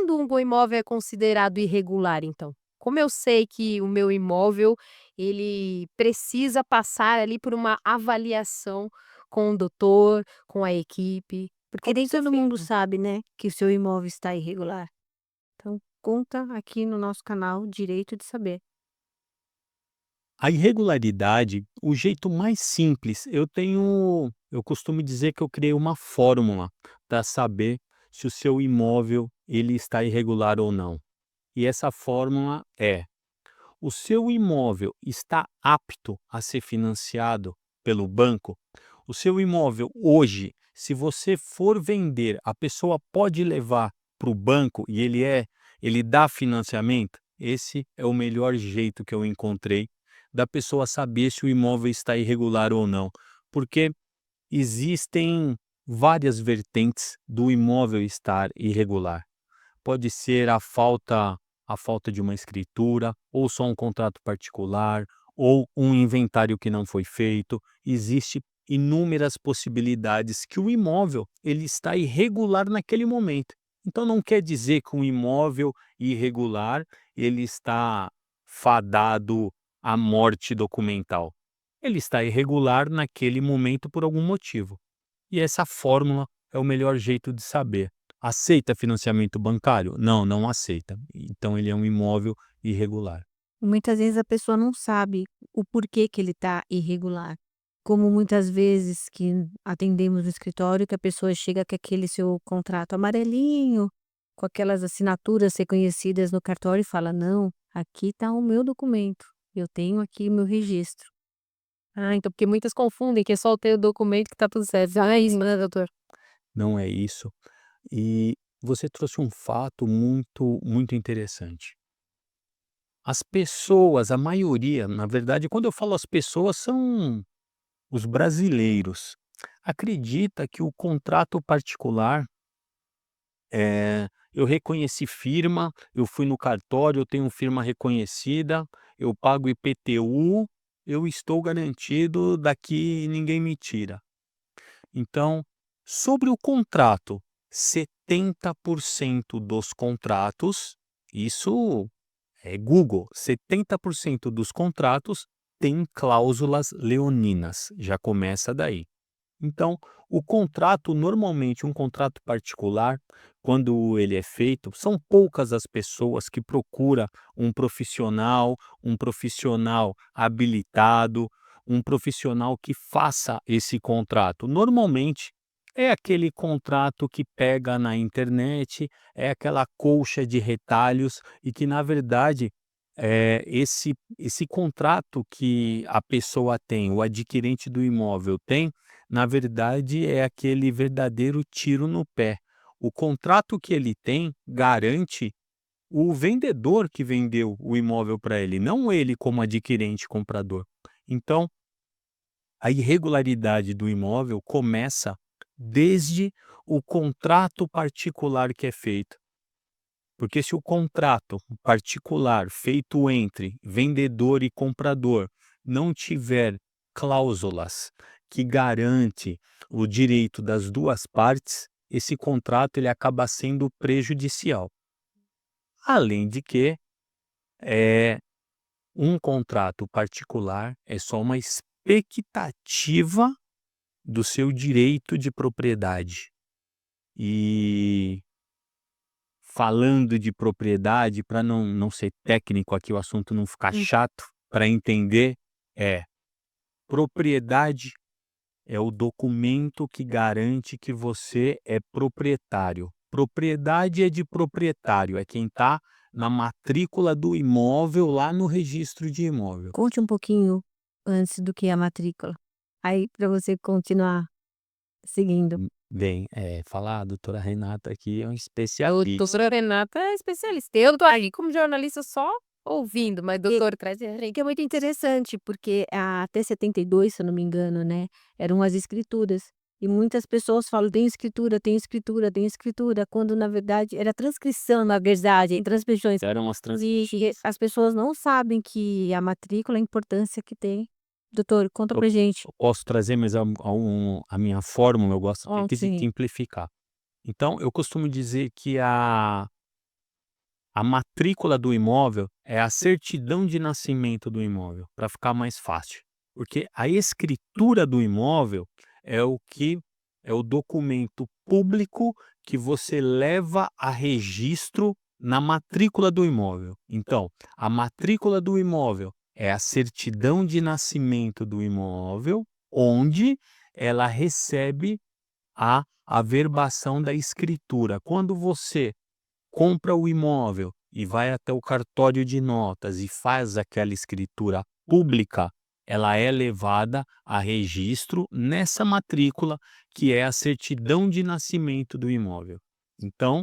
quando um imóvel é considerado irregular, então? Como eu sei que o meu imóvel, ele precisa passar ali por uma avaliação com o doutor, com a equipe? Porque Como nem isso é todo mundo feito? sabe, né, que o seu imóvel está irregular. Então conta aqui no nosso canal Direito de Saber. A irregularidade, o jeito mais simples, eu costumo dizer que eu criei uma fórmula para saber se o seu imóvel ele está irregular ou não. E essa fórmula é: o seu imóvel está apto a ser financiado pelo banco? O seu imóvel hoje, se você for vender, a pessoa pode levar para o banco e ele dá financiamento? Esse é o melhor jeito que eu encontrei da pessoa saber se o imóvel está irregular ou não, porque existem várias vertentes do imóvel estar irregular. Pode ser a falta de uma escritura, ou só um contrato particular, ou um inventário que não foi feito. Existe inúmeras possibilidades que o imóvel ele está irregular naquele momento. Então não quer dizer que um imóvel irregular ele está fadado à morte documental. Ele está irregular naquele momento por algum motivo. E essa fórmula é o melhor jeito de saber. Aceita financiamento bancário? Não, não aceita. Então ele é um imóvel irregular. Muitas vezes a pessoa não sabe o porquê que ele está irregular. Como muitas vezes que atendemos no escritório que a pessoa chega com aquele seu contrato amarelinho, com aquelas assinaturas reconhecidas no cartório e fala: "Não, aqui está o meu documento, eu tenho aqui o meu registro". Ah, então porque muitas confundem que é só ter o documento que tá tudo certo. Ah, é isso, né, doutor? Não é isso. E você trouxe um fato muito, muito interessante. As pessoas, a maioria, na verdade, quando eu falo as pessoas, são os brasileiros, acredita que o contrato particular eu reconheci firma, eu fui no cartório, eu tenho firma reconhecida, eu pago IPTU, eu estou garantido, daqui ninguém me tira. Então, sobre o contrato, 70% dos contratos, isso é Google, 70% dos contratos têm cláusulas leoninas, já começa daí. Então, o contrato, normalmente um contrato particular, quando ele é feito, são poucas as pessoas que procura um profissional habilitado, um profissional que faça esse contrato. Normalmente é aquele contrato que pega na internet, é aquela colcha de retalhos e que na verdade esse contrato que a pessoa tem, o adquirente do imóvel tem, na verdade, é aquele verdadeiro tiro no pé. O contrato que ele tem garante o vendedor que vendeu o imóvel para ele, não ele como adquirente comprador. Então, a irregularidade do imóvel começa desde o contrato particular que é feito. Porque se o contrato particular feito entre vendedor e comprador não tiver cláusulas que garante o direito das 2 partes, esse contrato ele acaba sendo prejudicial. Além de que, é um contrato particular é só uma expectativa do seu direito de propriedade. E falando de propriedade, para não ser técnico aqui, o assunto não ficar Hum. chato, para entender, é: propriedade é o documento que garante que você é proprietário. Propriedade é de proprietário, é quem está na matrícula do imóvel lá no registro de imóvel. Conte um pouquinho antes do que é a matrícula, aí para você continuar seguindo. Bem, falar a doutora Renata aqui é um A especialista. doutora Renata é especialista. Eu tô aí como jornalista só ouvindo, mas E doutor traz a que é gente. muito interessante, porque até 72, se eu não me engano, né, eram as escrituras. E muitas pessoas falam: "Tenho escritura, tenho escritura, tenho escritura", quando na verdade era transcrição, na verdade, em transcrições. Eram as E as pessoas não sabem que a matrícula, a importância que tem. Doutor, conta Eu pra gente. eu posso trazer, mas a minha fórmula eu gosto Ó, sempre de sim. simplificar. Então, eu costumo dizer que A matrícula do imóvel é a certidão de nascimento do imóvel, para ficar mais fácil. Porque a escritura do imóvel é o documento público que você leva a registro na matrícula do imóvel. Então, a matrícula do imóvel é a certidão de nascimento do imóvel, onde ela recebe a averbação da escritura. Quando você compra o imóvel e vai até o cartório de notas e faz aquela escritura pública, ela é levada a registro nessa matrícula, que é a certidão de nascimento do imóvel. Então,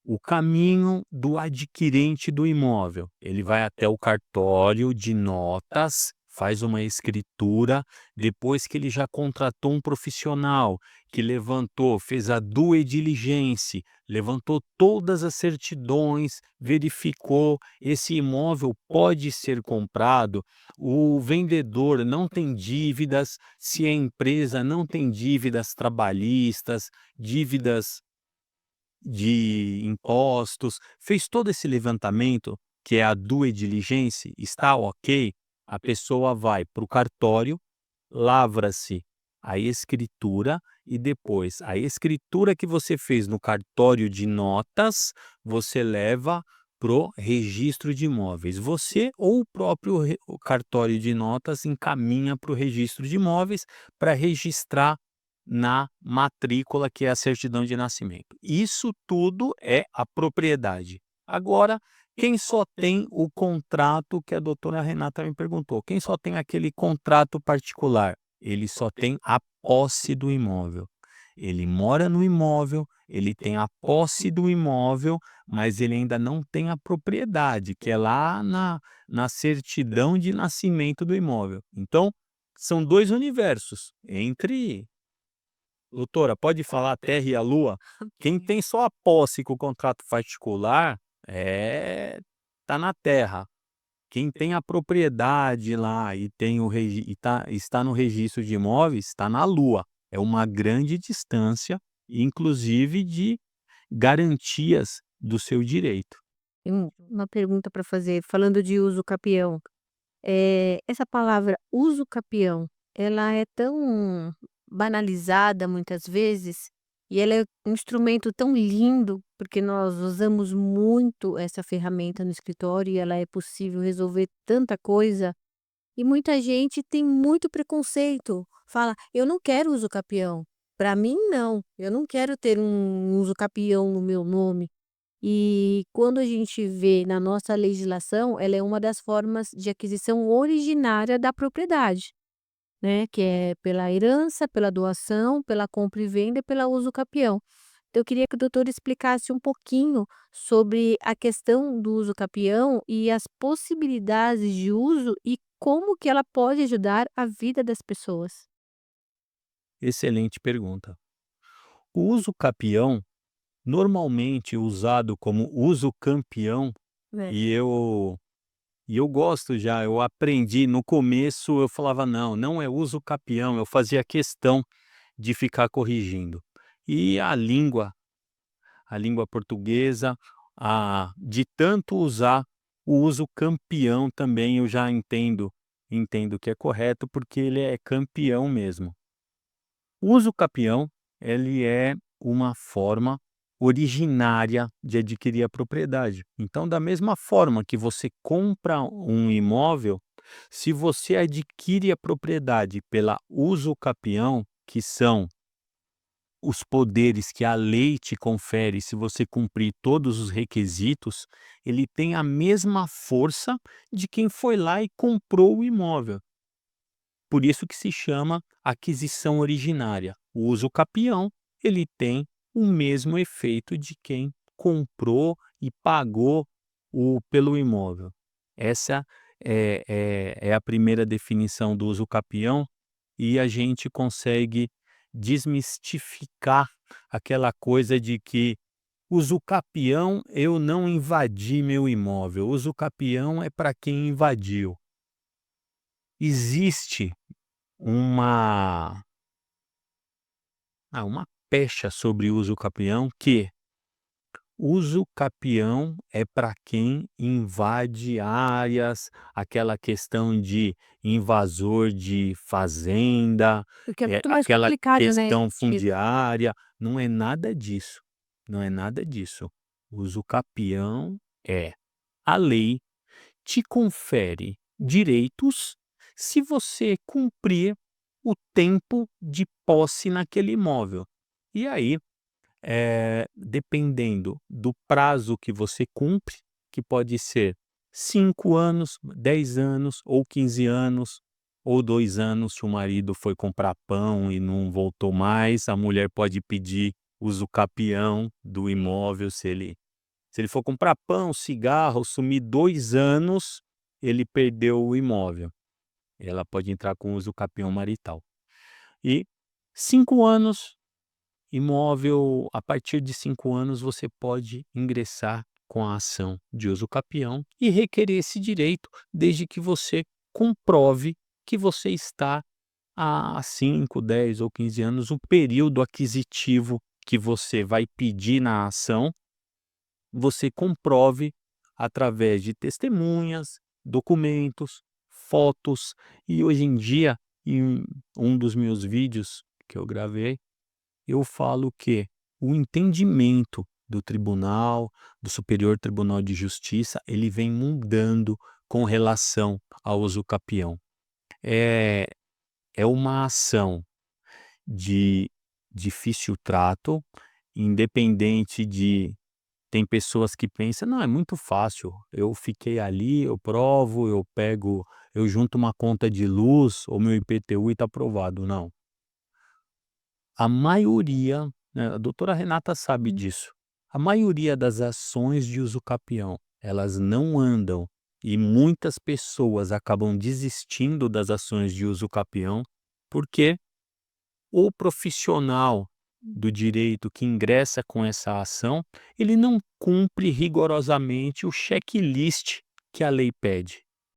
o caminho do adquirente do imóvel, ele vai até o cartório de notas, faz uma escritura, depois que ele já contratou um profissional, que levantou, fez a due diligence, levantou todas as certidões, verificou esse imóvel pode ser comprado, o vendedor não tem dívidas, se a empresa não tem dívidas trabalhistas, dívidas de impostos, fez todo esse levantamento, que é a due diligence, está ok, a pessoa vai para o cartório, lavra-se a escritura e depois a escritura que você fez no cartório de notas, você leva pro registro de imóveis. Você ou o próprio o cartório de notas encaminha para o registro de imóveis para registrar na matrícula, que é a certidão de nascimento. Isso tudo é a propriedade. Agora, quem só tem o contrato que a doutora Renata me perguntou, quem só tem aquele contrato particular? Ele só tem a posse do imóvel. Ele mora no imóvel, ele tem a posse do imóvel, mas ele ainda não tem a propriedade, que é lá na certidão de nascimento do imóvel. Então, são dois universos entre. Doutora, pode falar a terra e a lua? Quem tem só a posse com o contrato particular, tá na terra. Quem tem a propriedade lá e tem está no registro de imóveis, está na lua. É uma grande distância, inclusive de garantias do seu direito. Tenho uma pergunta para fazer, falando de uso capião. Essa palavra uso capião, ela é tão banalizada muitas vezes, e ela é um instrumento tão lindo, porque nós usamos muito essa ferramenta no escritório e ela é possível resolver tanta coisa, e muita gente tem muito preconceito, fala: "Eu não quero uso capião, para mim não, eu não quero ter um uso capião no meu nome". E quando a gente vê na nossa legislação, ela é uma das formas de aquisição originária da propriedade, né, que é pela herança, pela doação, pela compra e venda e pela uso capião. Então eu queria que o doutor explicasse um pouquinho sobre a questão do uso capião e as possibilidades de uso e como que ela pode ajudar a vida das pessoas. Excelente pergunta. O uso capião, normalmente usado como uso campeão, É. e eu gosto já, eu aprendi no começo, eu falava: "Não, não é uso capião", eu fazia questão de ficar corrigindo. E a língua portuguesa, de tanto usar o uso campeão também eu já entendo que é correto, porque ele é campeão mesmo. O uso capião, ele é uma forma originária de adquirir a propriedade. Então, da mesma forma que você compra um imóvel, se você adquire a propriedade pela uso capião, que são os poderes que a lei te confere se você cumprir todos os requisitos, ele tem a mesma força de quem foi lá e comprou o imóvel. Por isso que se chama aquisição originária. O uso capião, ele tem o mesmo efeito de quem comprou e pagou pelo imóvel. Essa é a primeira definição do uso capião, e a gente consegue desmistificar aquela coisa de que uso capião, eu não invadi meu imóvel, uso capião é para quem invadiu. Existe uma uma pecha sobre o uso capião, que Uso capião é para quem invade áreas, aquela questão de invasor de fazenda, Porque é muito mais aquela complicado, né, questão de fundiária, não é nada disso, não é nada disso. Uso capião é: a lei te confere direitos se você cumprir o tempo de posse naquele imóvel. E aí, dependendo do prazo que você cumpre, que pode ser 5 anos, 10 anos ou 15 anos, ou 2 anos, se o marido foi comprar pão e não voltou mais, a mulher pode pedir usucapião do imóvel se ele for comprar pão, cigarro, sumir 2 anos, ele perdeu o imóvel. Ela pode entrar com usucapião marital. E 5 anos, imóvel, a partir de 5 anos você pode ingressar com a ação de usucapião e requerer esse direito, desde que você comprove que você está há 5, 10 ou 15 anos, o período aquisitivo que você vai pedir na ação, você comprove através de testemunhas, documentos, fotos. E hoje em dia, em um dos meus vídeos que eu gravei, eu falo que o entendimento do tribunal, do Superior Tribunal de Justiça, ele vem mudando com relação ao usucapião. É, é uma ação de difícil trato, independente de. Tem pessoas que pensam: "Não, é muito fácil, eu fiquei ali, eu provo, eu pego, eu junto uma conta de luz, o meu IPTU e está aprovado". Não. A maioria, né, a doutora Renata sabe disso, a maioria das ações de usucapião, elas não andam e muitas pessoas acabam desistindo das ações de usucapião, porque o profissional do direito que ingressa com essa ação, ele não cumpre rigorosamente o checklist que a lei pede.